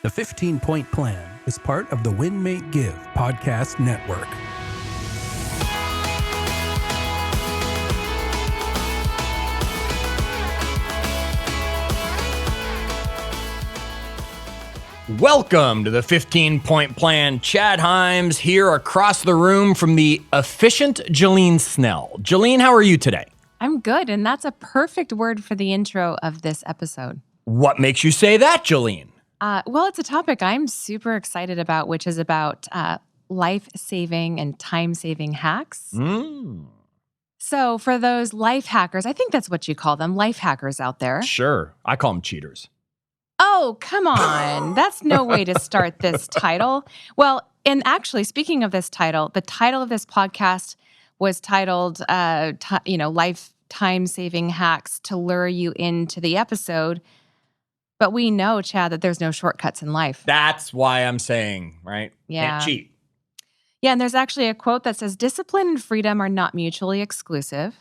The 15-Point Plan is part of the Win, Make, Give podcast network. Welcome to the 15-Point Plan. Chad Himes here across the room from the efficient Jillene Snell. Jillene, how are you today? I'm good, and that's a perfect word for the intro of this episode. What makes you say that, Jillene? Well, it's a topic I'm super excited about, which is about life-saving and time-saving hacks. So for those life hackers, I think that's what you call them, life hackers out there. Sure. I call them cheaters. Oh, come on. That's no way to start this title. Well, and actually, speaking of this title, the title of this podcast was titled, Life Time-Saving Hacks to Lure You Into the Episode. But we know, Chad, that there's no shortcuts in life. That's why I'm saying, right? Yeah. Can't cheat. Yeah, and there's actually a quote that says, discipline and freedom are not mutually exclusive,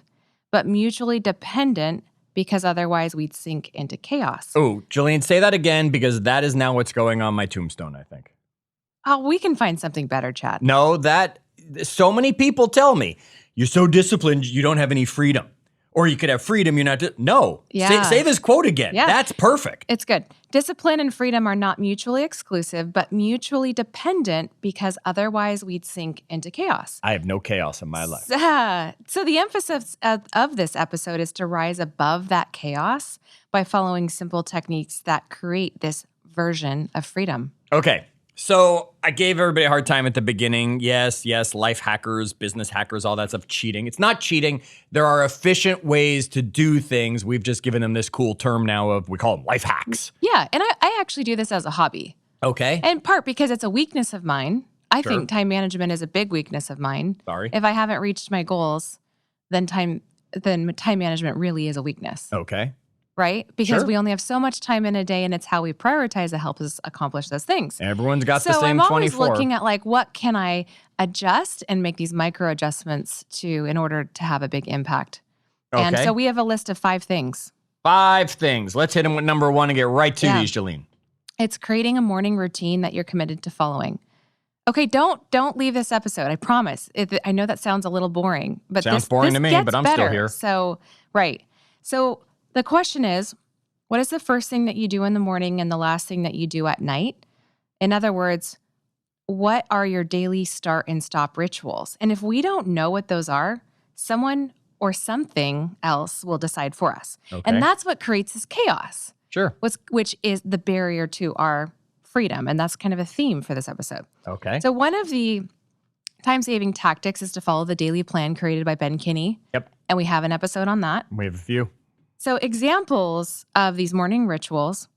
but mutually dependent because otherwise we'd sink into chaos. Oh, Jillene, say that again because that is now what's going on my tombstone, I think. Oh, we can find something better, Chad. No, so many people tell me, you're so disciplined, you don't have any freedom. Or you could have freedom, you're not. No. Yeah. Say this quote again. Yeah. That's perfect. It's good. Discipline and freedom are not mutually exclusive, but mutually dependent because otherwise we'd sink into chaos. I have no chaos in my life. So the emphasis of this episode is to rise above that chaos by following simple techniques that create this version of freedom. Okay. So I gave everybody a hard time at the beginning. Yes, life hackers, business hackers, all that stuff, cheating. It's not cheating. There are efficient ways to do things. We've just given them this cool term now we call them life hacks. Yeah, and I actually do this as a hobby. Okay. In part because it's a weakness of mine. I Sure. think time management is a big weakness of mine. Sorry. If I haven't reached my goals, then time management really is a weakness. Okay. Right? Because Sure. we only have so much time in a day, and it's how we prioritize that helps us accomplish those things. Everyone's got the So same I'm always 24. looking at what can I adjust and make these micro adjustments in order to have a big impact. Okay. And so we have a list of 5 things. 5 things. Let's hit them with number 1 and get right to Yeah. these, Jillene. It's creating a morning routine that you're committed to following. Okay, don't leave this episode. I promise. I know that sounds a little boring, but Sounds boring to me, gets but I'm still better. here. So, right. So the question is, what is the first thing that you do in the morning and the last thing that you do at night? In other words, what are your daily start and stop rituals? And if we don't know what those are, someone or something else will decide for us. Okay. And that's what creates this chaos, Sure. which is the barrier to our freedom. And that's kind of a theme for this episode. Okay. So one of the time-saving tactics is to follow the daily plan created by Ben Kinney. Yep. And we have an episode on that. We have a few. So examples of these morning rituals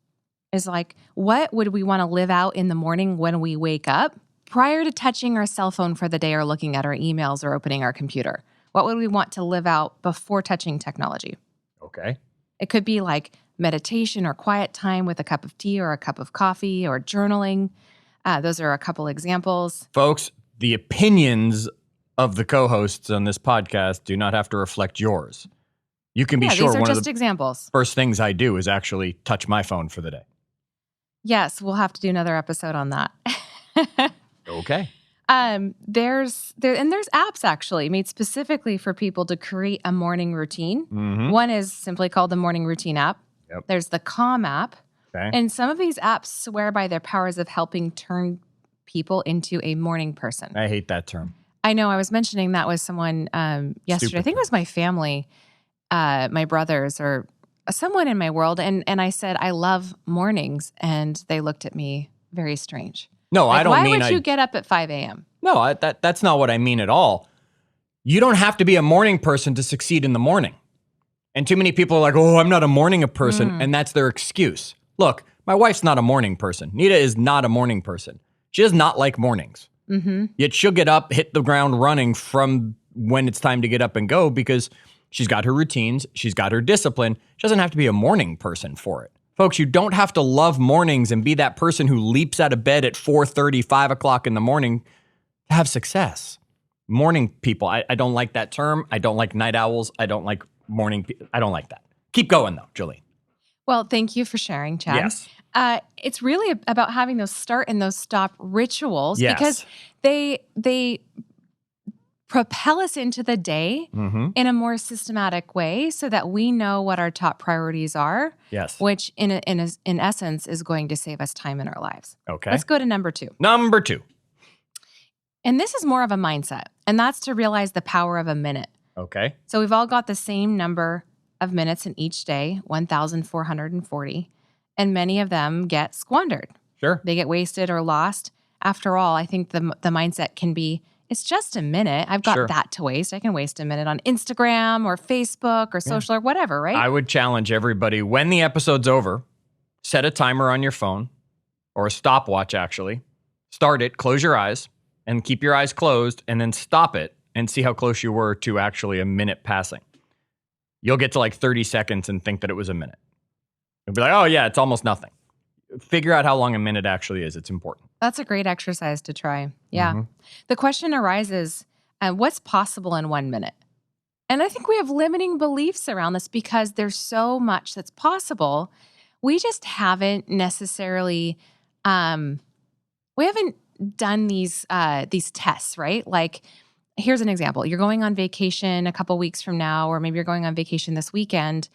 is what would we want to live out in the morning when we wake up prior to touching our cell phone for the day or looking at our emails or opening our computer? What would we want to live out before touching technology? Okay. It could be like meditation or quiet time with a cup of tea or a cup of coffee or journaling. Those are a couple examples. Folks, the opinions of the co-hosts on this podcast do not have to reflect yours. You can be sure these are one just of the examples. first things I do is actually touch my phone for the day. Yes, we'll have to do another episode on that. Okay. There's apps actually made specifically for people to create a morning routine. Mm-hmm. One is simply called the Morning Routine app. Yep. There's the Calm app. Okay. And some of these apps swear by their powers of helping turn people into a morning person. I hate that term. I know I was mentioning that with someone yesterday. Stupid. I think it was my family, my brothers or someone in my world. And I said, I love mornings. And they looked at me very strange. No, I don't why mean would you get up at 5 a.m.? No, that's not what I mean at all. You don't have to be a morning person to succeed in the morning. And too many people are like, oh, I'm not a morning person. And that's their excuse. Look, my wife's not a morning person. Nita is not a morning person. She does not like mornings. Mm-hmm. Yet she'll get up, hit the ground running from when it's time to get up and go because she's got her routines. She's got her discipline. She doesn't have to be a morning person for it. Folks, you don't have to love mornings and be that person who leaps out of bed at 4:30, 5 o'clock in the morning to have success. Morning people, I don't like that term. I don't like night owls. I don't like morning. I don't like that. Keep going though, Jillene. Well, thank you for sharing, Chad. Yes. It's really about having those start and those stop rituals Yes. because they propel us into the day in a more systematic way so that we know what our top priorities are, Yes. which in essence is going to save us time in our lives. Okay. Let's go to number 2. Number 2. And this is more of a mindset, and that's to realize the power of a minute. Okay. So we've all got the same number of minutes in each day, 1,440, and many of them get squandered. Sure. They get wasted or lost. After all, I think the mindset can be, it's just a minute. I've got that to waste. I can waste a minute on Instagram or Facebook or social or whatever, right? I would challenge everybody, when the episode's over, set a timer on your phone or a stopwatch, actually. Start it, close your eyes, and keep your eyes closed, and then stop it and see how close you were to actually a minute passing. You'll get to like 30 seconds and think that it was a minute. You'll be like, oh yeah, it's almost nothing. Figure out how long a minute actually is. It's important. That's a great exercise to try. Yeah. The question arises, what's possible in 1 minute? And I think we have limiting beliefs around this because there's so much that's possible. We just haven't necessarily, we haven't done these tests, right? Like, here's an example. You're going on vacation a couple weeks from now, or maybe you're going on vacation this weekend.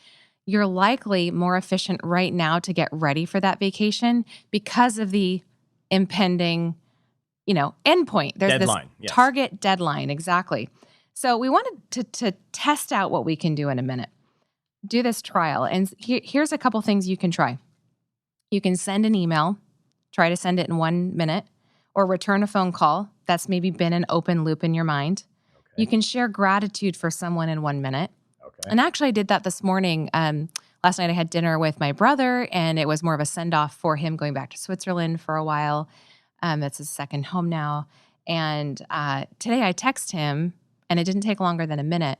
You're likely more efficient right now to get ready for that vacation because of the impending, endpoint. There's Deadline, this target deadline, exactly. So we wanted to test out what we can do in a minute. Do this trial. And here's a couple things you can try. You can send an email, try to send it in 1 minute, or return a phone call that's maybe been an open loop in your mind. Okay. You can share gratitude for someone in 1 minute. Okay. And actually I did that this morning. Last night I had dinner with my brother, and it was more of a send-off for him going back to Switzerland for a while. That's his second home now. And today I text him, and it didn't take longer than a minute.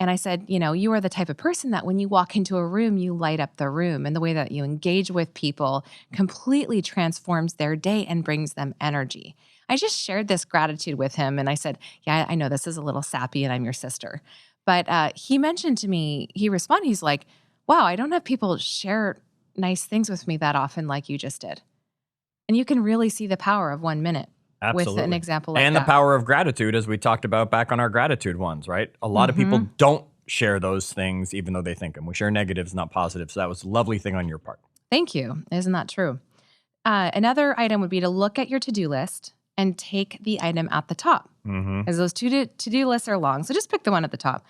And I said, you are the type of person that when you walk into a room, you light up the room. And the way that you engage with people completely transforms their day and brings them energy. I just shared this gratitude with him. And I said, yeah, I know this is a little sappy and I'm your sister. But he mentioned to me, he responded, he's like, wow, I don't have people share nice things with me that often like you just did. And you can really see the power of 1 minute. Absolutely. With an example like that. And the power of gratitude, as we talked about back on our gratitude ones, right? A lot of people don't share those things, even though they think them. We share negatives, not positives. So that was a lovely thing on your part. Thank you. Isn't that true? Another item would be to look at your to-do list and take the item at the top. As those to-do lists are long. So just pick the one at the top.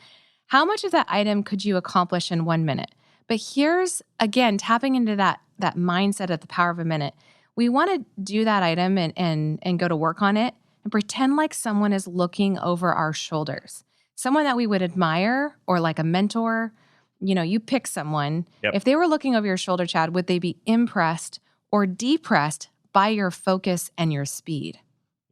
How much of that item could you accomplish in 1 minute? But here's, again, tapping into that mindset of the power of a minute. We want to do that item and go to work on it and pretend like someone is looking over our shoulders. Someone that we would admire, or like a mentor. You pick someone. Yep. If they were looking over your shoulder, Chad, would they be impressed or depressed by your focus and your speed?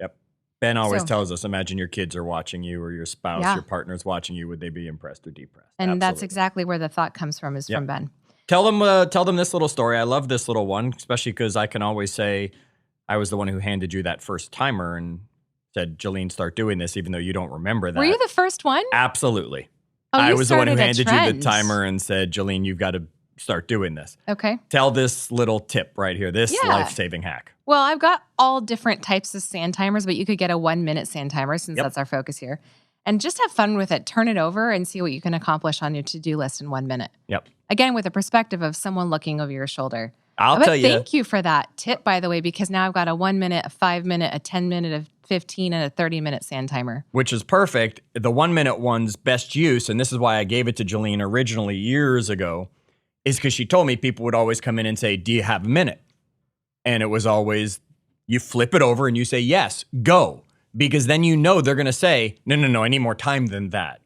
Yep. Ben always tells us, imagine your kids are watching you, or your spouse, your partner's watching you. Would they be impressed or depressed? And Absolutely. That's exactly where the thought comes from, is from Ben. Tell them this little story. I love this little one, especially because I can always say I was the one who handed you that first timer and said, Jillene, start doing this, even though you don't remember that. Were you the first one? Absolutely. Oh, I was the one who handed you the trend. timer and said, Jillene, you've got to start doing this. Okay. Tell this little tip right here, this life-saving hack. Well, I've got all different types of sand timers, but you could get a 1 minute sand timer since that's our focus here. And just have fun with it. Turn it over and see what you can accomplish on your to-do list in 1 minute. Yep. Again, with the perspective of someone looking over your shoulder. I'll tell you. Thank you for that tip, by the way, because now I've got a 1 minute, a 5 minute, a 10 minute, a 15, and a 30 minute sand timer. Which is perfect. The 1 minute one's best use, and this is why I gave it to Jillene originally years ago, is because she told me people would always come in and say, do you have a minute? And it was always, you flip it over and you say, yes, go. Because then they're going to say, no, I need more time than that.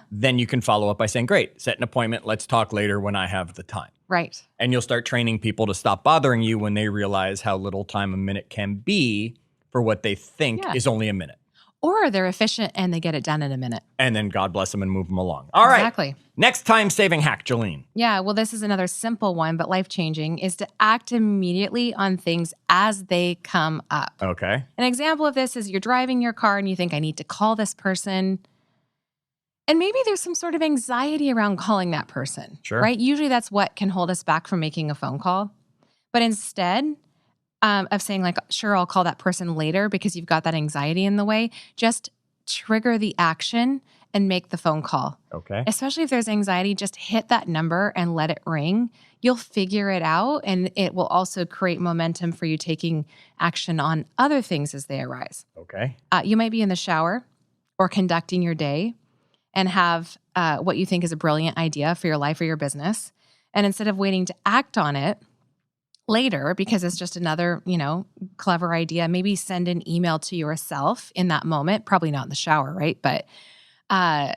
Then you can follow up by saying, great, set an appointment. Let's talk later when I have the time. Right. And you'll start training people to stop bothering you when they realize how little time a minute can be for what they think is only a minute. Or they're efficient and they get it done in a minute. And then God bless them and move them along. All right. Exactly. Next time-saving hack, Jillene. Yeah, well, this is another simple one, but life-changing, is to act immediately on things as they come up. Okay. An example of this is you're driving your car and you think, I need to call this person. And maybe there's some sort of anxiety around calling that person. Sure. Right? Usually that's what can hold us back from making a phone call. But instead of saying like, sure, I'll call that person later because you've got that anxiety in the way, just trigger the action and make the phone call. Okay. Especially if there's anxiety, just hit that number and let it ring. You'll figure it out, and it will also create momentum for you taking action on other things as they arise. Okay. You might be in the shower or conducting your day and have what you think is a brilliant idea for your life or your business. And instead of waiting to act on it later, because it's just another, clever idea, maybe send an email to yourself in that moment, probably not in the shower, right? But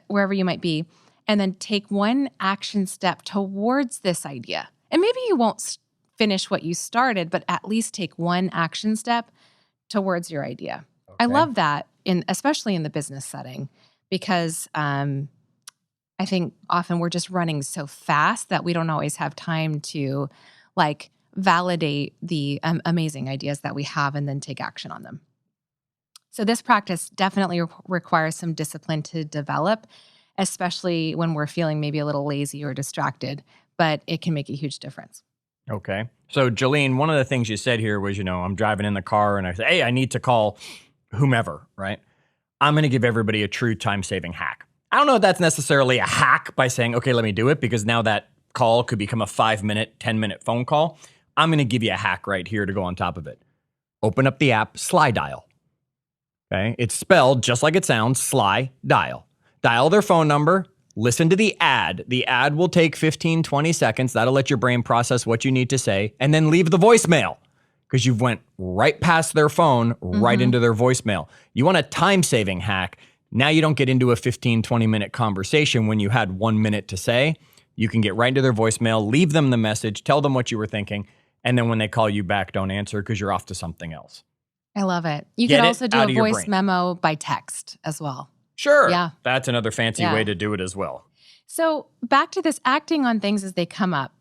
wherever you might be, and then take one action step towards this idea. And maybe you won't finish what you started, but at least take one action step towards your idea. Okay. I love that, especially in the business setting, because I think often we're just running so fast that we don't always have time to validate the amazing ideas that we have and then take action on them. So this practice definitely requires some discipline to develop, especially when we're feeling maybe a little lazy or distracted, but it can make a huge difference. Okay. So Jillene, one of the things you said here was, I'm driving in the car and I say, hey, I need to call whomever, right? I'm going to give everybody a true time-saving hack. I don't know if that's necessarily a hack by saying, okay, let me do it, because now that call could become a 5-minute, 10-minute phone call. I'm going to give you a hack right here to go on top of it. Open up the app Sly Dial. Okay. It's spelled just like it sounds, Sly Dial. Dial their phone number, listen to the ad. The ad will take 15, 20 seconds. That'll let your brain process what you need to say, and then leave the voicemail, because you've went right past their phone, right into their voicemail. You want a time-saving hack. Now you don't get into a 15, 20-minute conversation when you had 1 minute to say. You can get right into their voicemail, leave them the message, tell them what you were thinking, and then when they call you back, don't answer because you're off to something else. I love it. You can also do a voice memo by text as well. Sure. Yeah. That's another fancy way to do it as well. So back to this acting on things as they come up.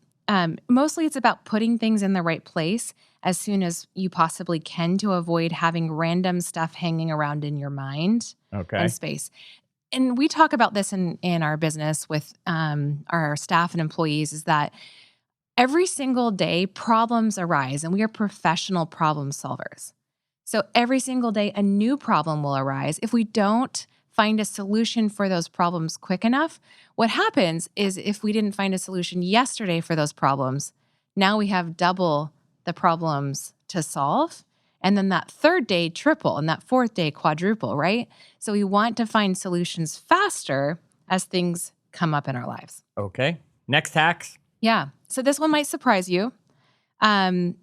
Mostly it's about putting things in the right place as soon as you possibly can to avoid having random stuff hanging around in your mind and space. And we talk about this in our business with our staff and employees, is that every single day problems arise, and we are professional problem solvers. So every single day a new problem will arise. If we don't find a solution for those problems quick enough, what happens is if we didn't find a solution yesterday for those problems, now we have double the problems to solve. And then that third day, triple, and that fourth day, quadruple, right? So we want to find solutions faster as things come up in our lives. Okay. Next hacks. Yeah. So this one might surprise you. In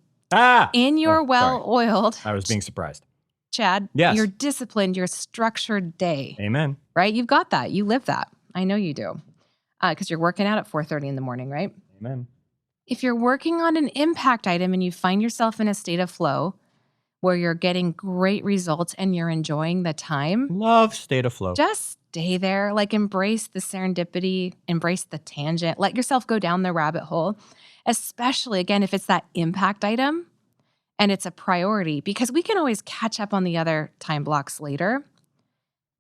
your well-oiled... I was being surprised. Chad, yes. Your disciplined, your structured day. Amen. Right? You've got that. You live that. I know you do. Because you're working out at 4:30 in the morning, right? Amen. If you're working on an impact item and you find yourself in a state of flow where you're getting great results and you're enjoying the time. Love state of flow. Just stay there. Embrace the serendipity, embrace the tangent. Let yourself go down the rabbit hole, especially, again, if it's that impact item and it's a priority, because we can always catch up on the other time blocks later.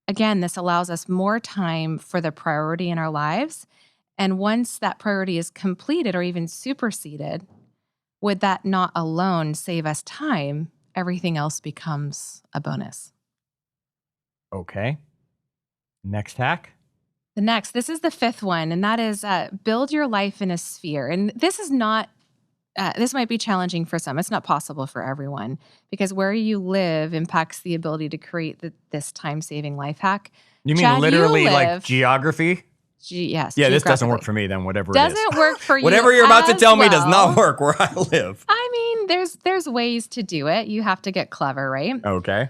Again, this allows us more time for the priority in our lives. And once that priority is completed or even superseded, would that not alone save us time? Everything else becomes a bonus. Okay. Next hack. This is the fifth one, and that is build your life in a sphere. And this is not, this might be challenging for some. It's not possible for everyone, because where you live impacts the ability to create this time-saving life hack. You mean Chad, literally geography? Yes. Yeah, this doesn't work for me then, whatever it is. Doesn't work for you. Whatever you're about to tell me does not work where I live. I mean, there's ways to do it. You have to get clever, right? Okay.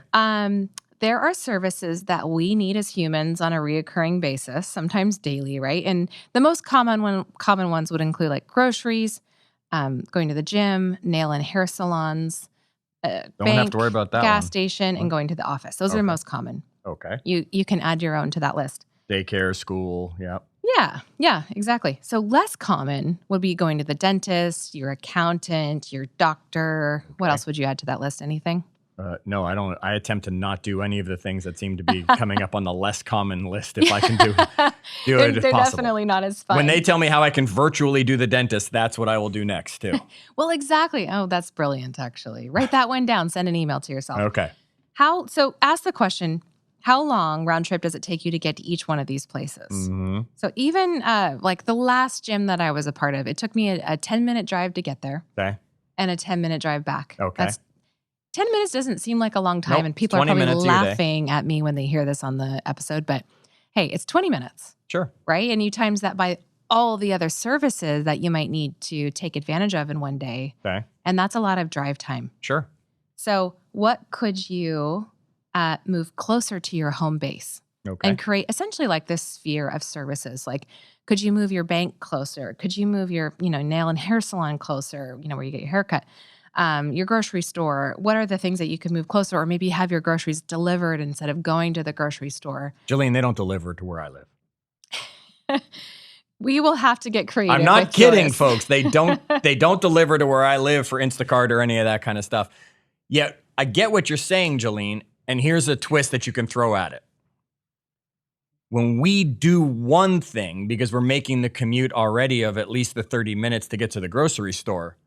There are services that we need as humans on a reoccurring basis, sometimes daily, right? And the most common ones would include groceries, going to the gym, nail and hair salons, Don't bank, have to worry about that gas one. station, and going to the office. Those are the most common. Okay. You can add your own to that list. Daycare, school, yeah. Yeah, exactly. So less common would be going to the dentist, your accountant, your doctor. What else would you add to that list? Anything? No, I don't. I attempt to not do any of the things that seem to be coming up on the less common list if I can do it if They're possible. definitely not as fun. When they tell me how I can virtually do the dentist, that's what I will do next too. Well, exactly. Oh, that's brilliant, actually. Write that one down. Send an email to yourself. Okay. So ask the question, how long round trip does it take you to get to each one of these places? Mm-hmm. So even like the last gym that I was a part of, it took me a 10-minute drive to get there Okay. and a 10-minute drive back. Okay. 10 minutes doesn't seem like a long time, Nope, and people are 20 probably minutes of your day. laughing at me when they hear this on the episode, but hey, it's 20 minutes, Sure. right? And you times that by all the other services that you might need to take advantage of in one day, Okay. and that's a lot of drive time. Sure. So what could you move closer to your home base Okay. and create essentially like this sphere of services? Like, could you move your bank closer? Could you move your, nail and hair salon closer, where you get your hair cut? Your grocery store, what are the things that you could move closer, or maybe have your groceries delivered instead of going to the grocery store? Jillene, they don't deliver to where I live. We will have to get creative. I'm not with kidding, yours. folks. They don't deliver to where I live for Instacart or any of that kind of stuff. Yet I get what you're saying, Jillene, and here's a twist that you can throw at it. When we do one thing, because we're making the commute already of at least the 30 minutes to get to the grocery store,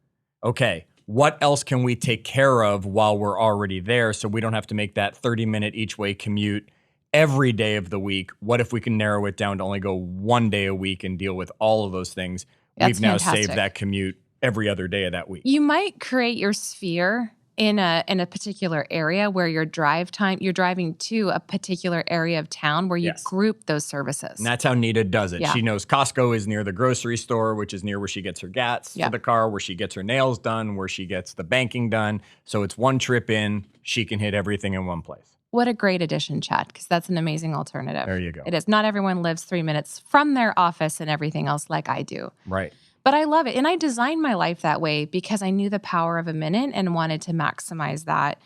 okay, what else can we take care of while we're already there so we don't have to make that 30-minute each way commute every day of the week? What if we can narrow it down to only go one day a week and deal with all of those things? That's We've now fantastic. saved that commute every other day of that week. You might create your sphere in a particular area where you're driving to a particular area of town where you Yes. group those services. And that's how Nita does it. Yeah. She knows Costco is near the grocery store, which is near where she gets her gas Yeah. for the car, where she gets her nails done, where she gets the banking done. So it's one trip in, she can hit everything in one place. What a great addition, Chad, because that's an amazing alternative. There you go. It is. Not everyone lives 3 minutes from their office and everything else like I do. Right. But I love it. And I designed my life that way because I knew the power of a minute and wanted to maximize that.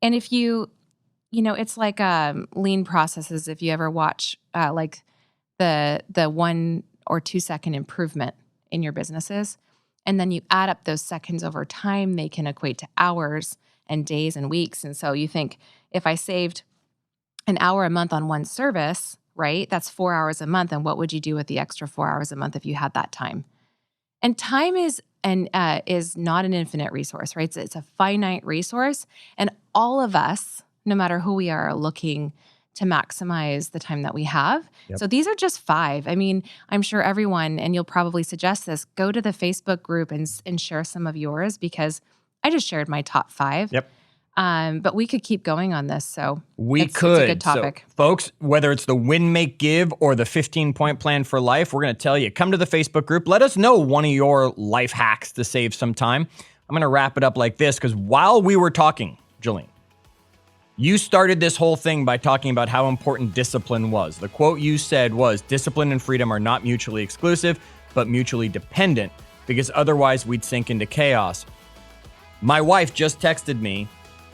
And if it's like lean processes. If you ever watch like the 1 or 2 second improvement in your businesses, and then you add up those seconds over time, they can equate to hours and days and weeks. And so you think, if I saved an hour a month on one service, right, that's 4 hours a month. And what would you do with the extra 4 hours a month if you had that time? And time is not an infinite resource, right? It's a finite resource. And all of us, no matter who we are looking to maximize the time that we have. Yep. So these are just 5. I mean, I'm sure everyone, and you'll probably suggest this, go to the Facebook group and share some of yours, because I just shared my top 5. Yep. But we could keep going on this. So It's a good topic. So, folks, whether it's the Win, Make, Give or the 15-point plan for life, we're going to tell you, come to the Facebook group. Let us know one of your life hacks to save some time. I'm going to wrap it up like this, because while we were talking, Jillene, you started this whole thing by talking about how important discipline was. The quote you said was, discipline and freedom are not mutually exclusive, but mutually dependent, because otherwise we'd sink into chaos. My wife just texted me.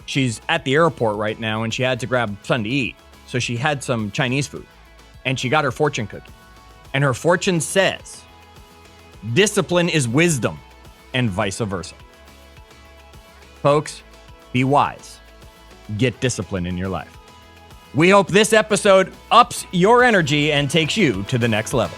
She's at the airport right now, and she had to grab something to eat. So she had some Chinese food, and she got her fortune cookie. And her fortune says, discipline is wisdom, and vice versa. Folks, be wise. Get discipline in your life. We hope this episode ups your energy and takes you to the next level.